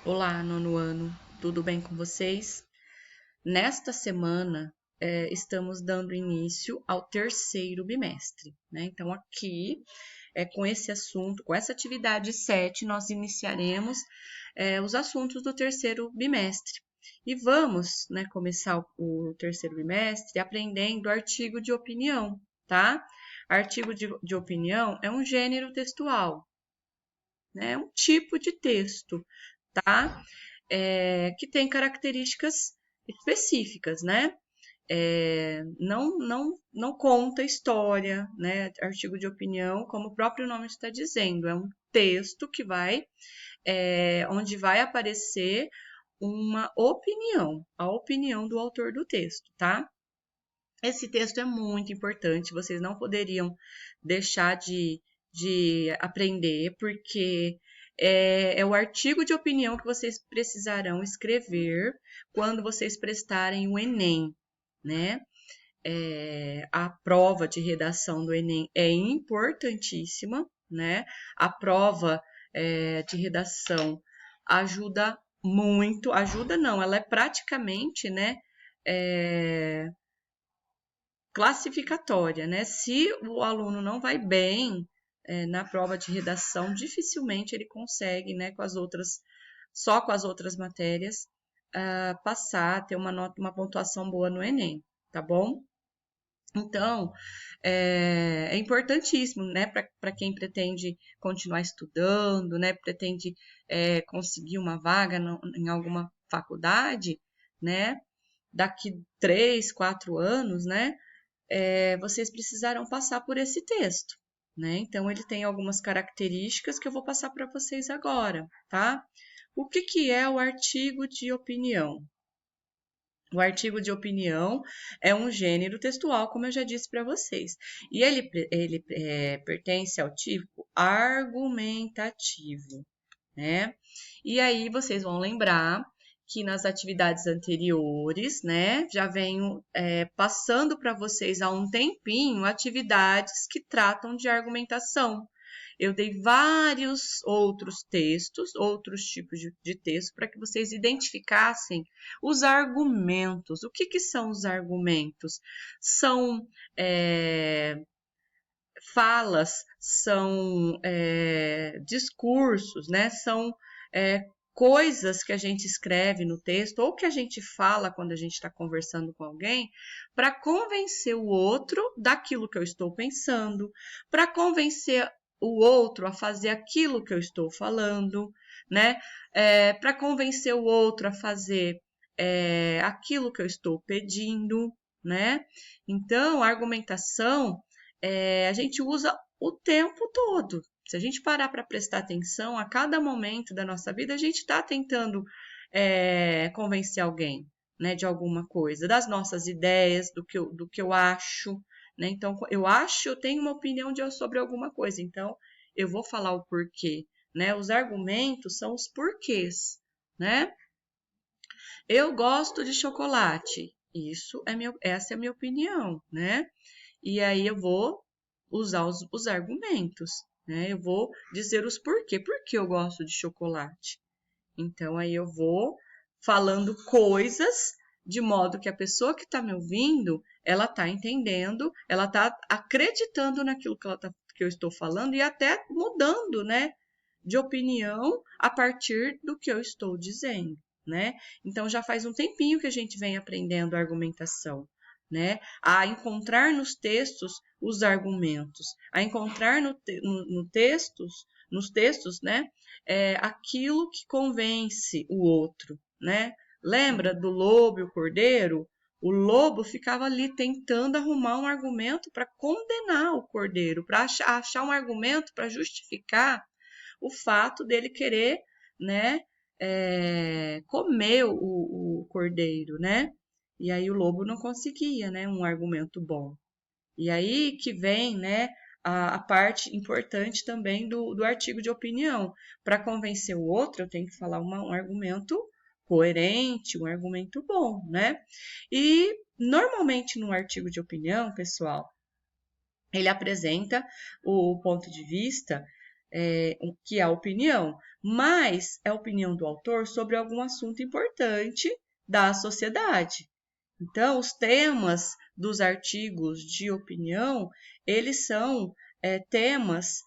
Olá, nono ano, tudo bem com vocês? Nesta semana, estamos dando início ao terceiro bimestre, né? Então, aqui, com esse assunto, com essa atividade 7, nós iniciaremos os assuntos do terceiro bimestre. E vamos, né, começar o terceiro bimestre aprendendo artigo de opinião, tá? Artigo de opinião é um gênero textual, né? É um tipo de texto, tá? Que tem características específicas, né? Não conta história, né? Artigo de opinião, como o próprio nome está dizendo, é um texto que onde vai aparecer uma opinião, a opinião do autor do texto, tá? Esse texto é muito importante, vocês não poderiam deixar de aprender, porque é o artigo de opinião que vocês precisarão escrever quando vocês prestarem o Enem, né? A prova de redação do Enem é importantíssima, né? A prova de redação ajuda muito, ajuda não, ela é praticamente, né? É, classificatória, né? Se o aluno não vai bem na prova de redação, dificilmente ele consegue, né, só com as outras matérias, passar, ter uma nota, uma pontuação boa no Enem, tá bom? Então, é importantíssimo, né, para quem pretende continuar estudando, né, pretende conseguir uma vaga em alguma faculdade, né, daqui 3, 4 anos, né, vocês precisarão passar por esse texto, né? Então, ele tem algumas características que eu vou passar para vocês agora, tá? O que é o artigo de opinião? O artigo de opinião é um gênero textual, como eu já disse para vocês, e ele pertence ao tipo argumentativo, né? E aí vocês vão lembrar que nas atividades anteriores, né, já venho passando para vocês há um tempinho atividades que tratam de argumentação. Eu dei vários outros textos, outros tipos de texto, para que vocês identificassem os argumentos. O que são os argumentos? São falas, são discursos, né? São coisas que a gente escreve no texto ou que a gente fala quando a gente está conversando com alguém para convencer o outro daquilo que eu estou pensando, para convencer o outro a fazer aquilo que eu estou falando, né? Para convencer o outro a fazer aquilo que eu estou pedindo, né? Então, a argumentação a gente usa o tempo todo. Se a gente parar para prestar atenção, a cada momento da nossa vida, a gente está tentando convencer alguém, né, de alguma coisa, das nossas ideias, do que eu acho. Né? Então, eu tenho uma opinião sobre alguma coisa, então eu vou falar o porquê. Né? Os argumentos são os porquês. Né? Eu gosto de chocolate. Essa é a minha opinião, né? E aí eu vou usar os argumentos, né? Eu vou dizer os porquê. Por que eu gosto de chocolate? Então aí eu vou falando coisas de modo que a pessoa que está me ouvindo, ela está entendendo, ela está acreditando naquilo que eu estou falando e até mudando, né, de opinião a partir do que eu estou dizendo, né? Então já faz um tempinho que a gente vem aprendendo argumentação, né? A encontrar nos textos os argumentos, a encontrar nos textos, né? Aquilo que convence o outro, né? Lembra do lobo e o cordeiro? O lobo ficava ali tentando arrumar um argumento para condenar o cordeiro, para achar um argumento para justificar o fato dele querer, né, comer o cordeiro, né? E aí o lobo não conseguia, né, um argumento bom. E aí que vem, né, a parte importante também do artigo de opinião. Para convencer o outro, eu tenho que falar um argumento coerente, um argumento bom, né? E normalmente no artigo de opinião, pessoal, ele apresenta o ponto de vista que é a opinião, mas é a opinião do autor sobre algum assunto importante da sociedade. Então, os temas dos artigos de opinião, eles são temas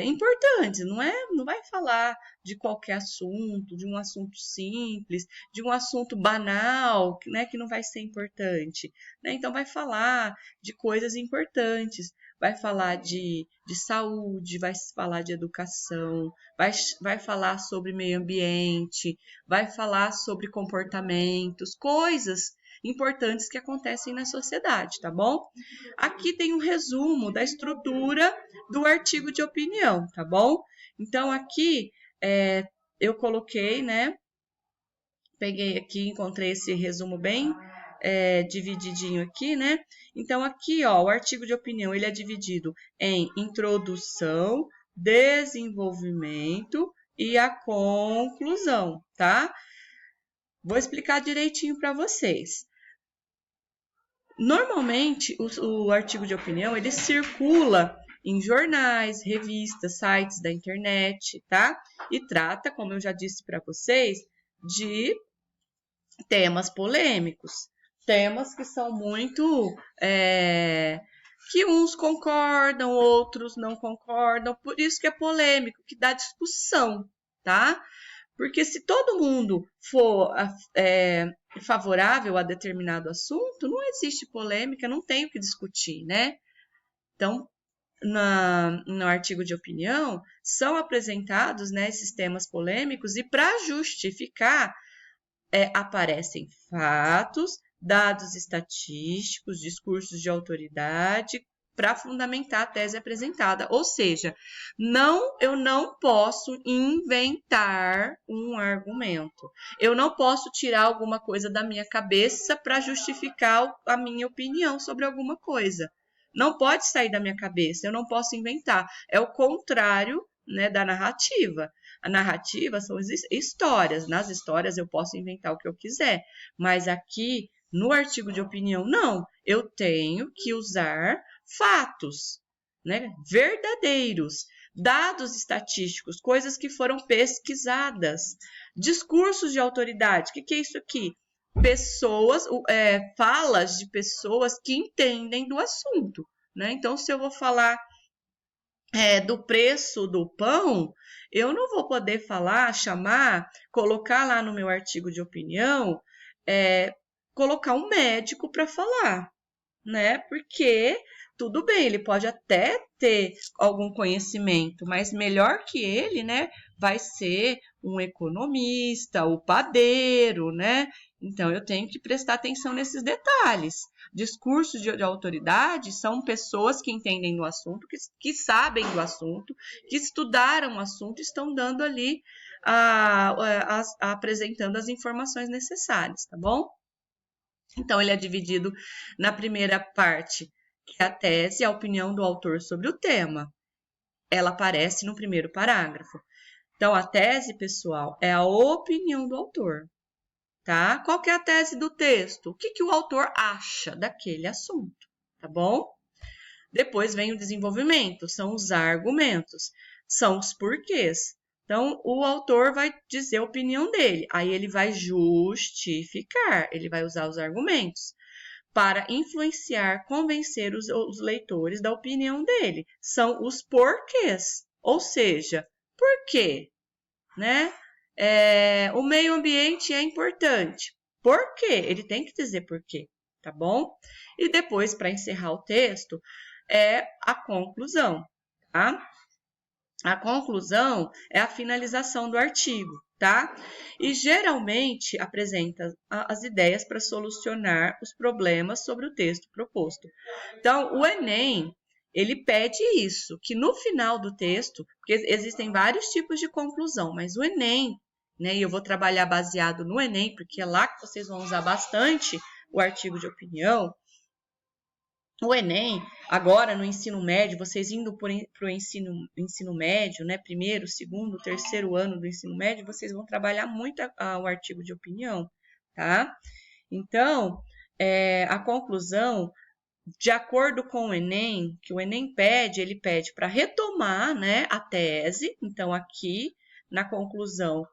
importantes, não vai falar de qualquer assunto, de um assunto simples, de um assunto banal, né, que não vai ser importante, né? Então, vai falar de coisas importantes, vai falar de saúde, vai falar de educação, vai falar sobre meio ambiente, vai falar sobre comportamentos, coisas importantes que acontecem na sociedade, tá bom? Aqui tem um resumo da estrutura do artigo de opinião, tá bom? Então, aqui eu coloquei, né? Peguei aqui, encontrei esse resumo bem divididinho aqui, né? Então, aqui, ó, o artigo de opinião, ele é dividido em introdução, desenvolvimento e a conclusão, tá? Vou explicar direitinho para vocês. Normalmente, o artigo de opinião, ele circula em jornais, revistas, sites da internet, tá? E trata, como eu já disse para vocês, de temas polêmicos. Temas que são muito... que uns concordam, outros não concordam. Por isso que é polêmico, que dá discussão, tá? Porque se todo mundo for favorável a determinado assunto, não existe polêmica, não tem o que discutir, né? Então, no artigo de opinião, são apresentados, né, esses temas polêmicos e para justificar, aparecem fatos, dados estatísticos, discursos de autoridade, para fundamentar a tese apresentada. Ou seja, eu não posso inventar um argumento. Eu não posso tirar alguma coisa da minha cabeça para justificar a minha opinião sobre alguma coisa. Não pode sair da minha cabeça, eu não posso inventar. É o contrário, né, da narrativa. A narrativa são histórias. Nas histórias eu posso inventar o que eu quiser, mas aqui no artigo de opinião, não. Eu tenho que usar fatos, né, verdadeiros, dados estatísticos, coisas que foram pesquisadas, discursos de autoridade. O que é isso aqui? Pessoas, falas de pessoas que entendem do assunto, né? Então, se eu vou falar do preço do pão, eu não vou poder colocar lá no meu artigo de opinião, colocar um médico para falar, né? Porque tudo bem, ele pode até ter algum conhecimento, mas melhor que ele, né, vai ser um economista, o padeiro, né? Então, eu tenho que prestar atenção nesses detalhes. Discursos de autoridade são pessoas que entendem do assunto, que sabem do assunto, que estudaram o assunto e estão dando ali, apresentando as informações necessárias, tá bom? Então, ele é dividido na primeira parte, que é a tese, a opinião do autor sobre o tema. Ela aparece no primeiro parágrafo. Então, a tese, pessoal, é a opinião do autor, tá? Qual que é a tese do texto? O que o autor acha daquele assunto, tá bom? Depois vem o desenvolvimento, são os argumentos, são os porquês. Então, o autor vai dizer a opinião dele, aí ele vai justificar, ele vai usar os argumentos para influenciar, convencer os leitores da opinião dele. São os porquês, ou seja, por quê? Né? O meio ambiente é importante. Por quê? Ele tem que dizer por quê, tá bom? E depois, para encerrar o texto, é a conclusão, tá? A conclusão é a finalização do artigo, tá? E geralmente apresenta as ideias para solucionar os problemas sobre o texto proposto. Então, o Enem, ele pede isso, que no final do texto, porque existem vários tipos de conclusão, mas o Enem, né, e eu vou trabalhar baseado no Enem, porque é lá que vocês vão usar bastante o artigo de opinião. O Enem, agora no ensino médio, vocês indo para o ensino médio, né, primeiro, segundo, terceiro ano do ensino médio, vocês vão trabalhar muito o artigo de opinião, tá? Então, a conclusão de acordo com o Enem, que o Enem pede, ele pede para retomar, né, a tese. Então, aqui, na conclusão,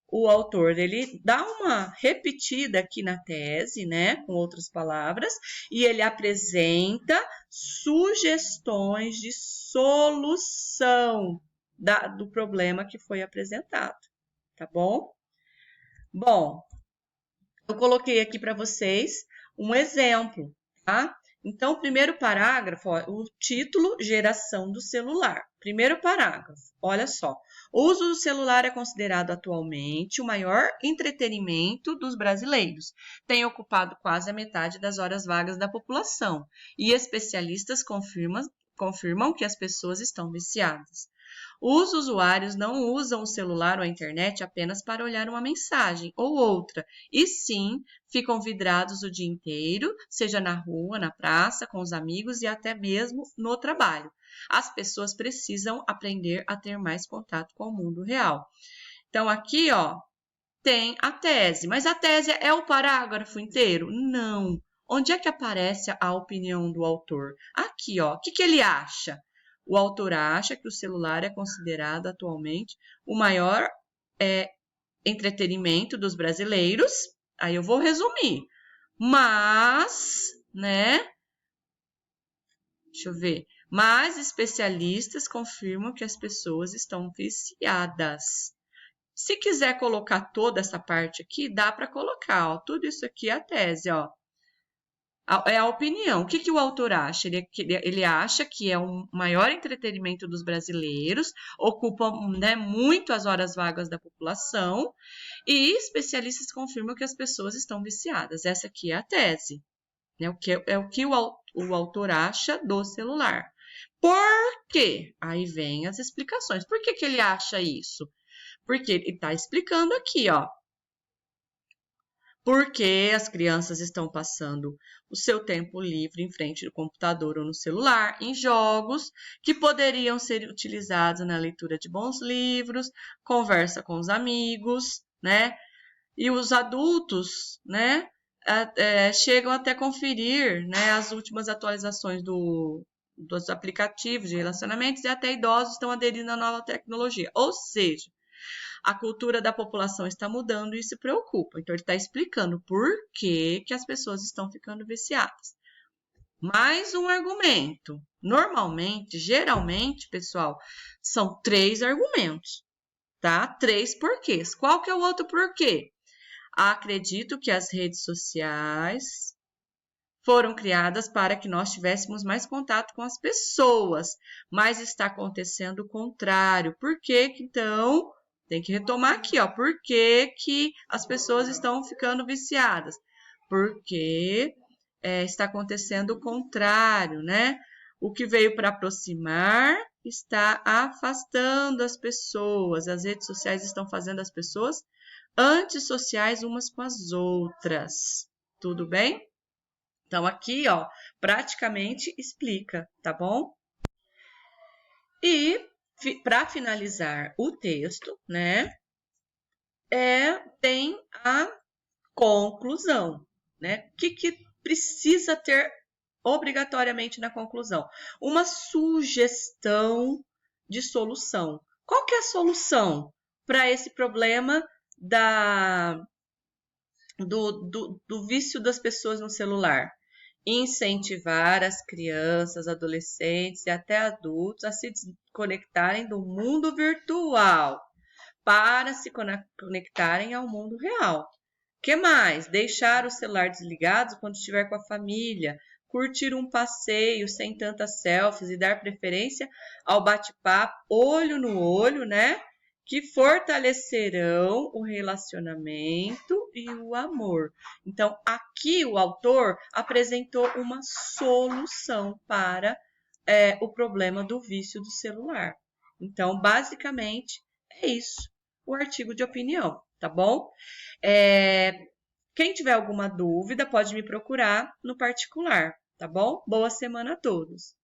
o autor, ele dá uma repetida aqui na tese, né, com outras palavras, e ele apresenta sugestões de solução do problema que foi apresentado, tá bom? Bom, eu coloquei aqui para vocês um exemplo, tá? Então, o primeiro parágrafo, ó, o título, geração do celular. Primeiro parágrafo, olha só. O uso do celular é considerado atualmente o maior entretenimento dos brasileiros. Tem ocupado quase a metade das horas vagas da população. E especialistas confirmam que as pessoas estão viciadas. Os usuários não usam o celular ou a internet apenas para olhar uma mensagem ou outra, e sim ficam vidrados o dia inteiro, seja na rua, na praça, com os amigos e até mesmo no trabalho. As pessoas precisam aprender a ter mais contato com o mundo real. Então, aqui, ó, tem a tese, mas a tese é o parágrafo inteiro? Não. Onde é que aparece a opinião do autor? Aqui, ó, o que ele acha? O autor acha que o celular é considerado atualmente o maior entretenimento dos brasileiros. Aí eu vou resumir. Mas, né? Deixa eu ver. Mas especialistas confirmam que as pessoas estão viciadas. Se quiser colocar toda essa parte aqui, dá para colocar, ó. Tudo isso aqui é a tese, ó. É a opinião. O que o autor acha? Ele acha que é o maior entretenimento dos brasileiros, ocupa, né, muito as horas vagas da população, e especialistas confirmam que as pessoas estão viciadas. Essa aqui é a tese, né? O que o autor acha do celular. Por quê? Aí vem as explicações. Por que ele acha isso? Porque ele está explicando aqui, ó. Porque as crianças estão passando o seu tempo livre em frente do computador ou no celular, em jogos que poderiam ser utilizados na leitura de bons livros, conversa com os amigos, né? E os adultos, né, chegam até conferir, né, as últimas atualizações dos aplicativos de relacionamentos e até idosos estão aderindo à nova tecnologia. Ou seja, a cultura da população está mudando e se preocupa. Então, ele está explicando por que as pessoas estão ficando viciadas. Mais um argumento. Normalmente, geralmente, pessoal, são 3 argumentos, tá? 3 porquês. Qual que é o outro porquê? Acredito que as redes sociais foram criadas para que nós tivéssemos mais contato com as pessoas, mas está acontecendo o contrário. Por que então... Tem que retomar aqui, ó. Por que as pessoas estão ficando viciadas? Porque está acontecendo o contrário, né? O que veio para aproximar está afastando as pessoas. As redes sociais estão fazendo as pessoas antissociais umas com as outras. Tudo bem? Então, aqui, ó, praticamente explica, tá bom? E para finalizar o texto, né, tem a conclusão, né? O que precisa ter obrigatoriamente na conclusão? Uma sugestão de solução. Qual que é a solução para esse problema do vício das pessoas no celular? Incentivar as crianças, adolescentes e até adultos a se conectarem do mundo virtual para se conectarem ao mundo real. Que mais? Deixar o celular desligado quando estiver com a família, curtir um passeio sem tantas selfies e dar preferência ao bate-papo olho no olho, né? Que fortalecerão o relacionamento e o amor. Então, aqui o autor apresentou uma solução para o problema do vício do celular. Então, basicamente, é isso, o artigo de opinião, tá bom? Quem tiver alguma dúvida, pode me procurar no particular, tá bom? Boa semana a todos!